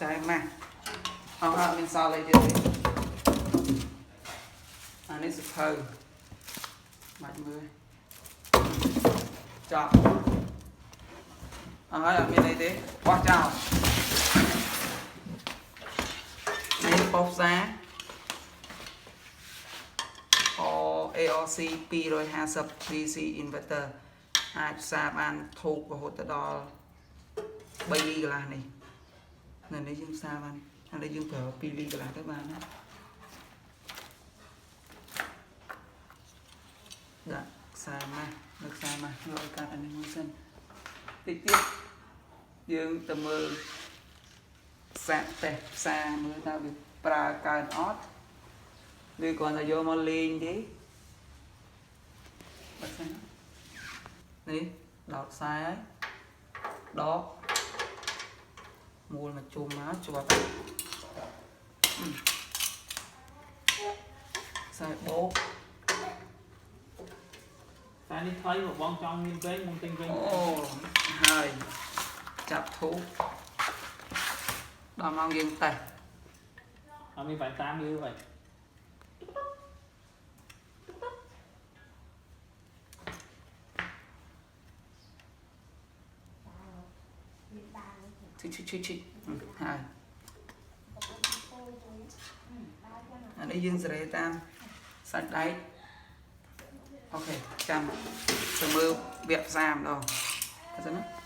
trái mà họ bên sau lấy chưa anh ấy sụp hơi mạnh mười chọn ở bên này thế qua chào này bọc giá ARC-250 DC inverter អាចផ្សារបានធូបរហូតដល់3 លីកន្លះនេះនៅនេះយើងផ្សារបានហើយនេះយើងប្រើ2 លីកន្លះទៅបានណាដាក់ខ្សែម៉ាស់នៅខ្សែម៉ាស់យកឲ្យកាត់អានេះមួយសិនតិចទៀតយើងទៅមើលសាកតេស្តផ្សារមើលតើវាប្រើកើនអត់ឬគ្រាន់តែយកមកលេងទេបើសិននេះដោតខ្សែហើយដកមូលមកជុំមកជាប់ខ្សែបោកតែនេះថ្លៃមកបងចង់មានវិញមកទិញវិញអូហើយចាប់ធូបដល់ម៉ោងយើងតេស្តអត់មានបាយតាមយូរហើយឈិហើយអានេះយើងសេរីតាមសាច់ដែកអូខេចាំទៅមើលវគ្គផ្សារម្ដងទៅណា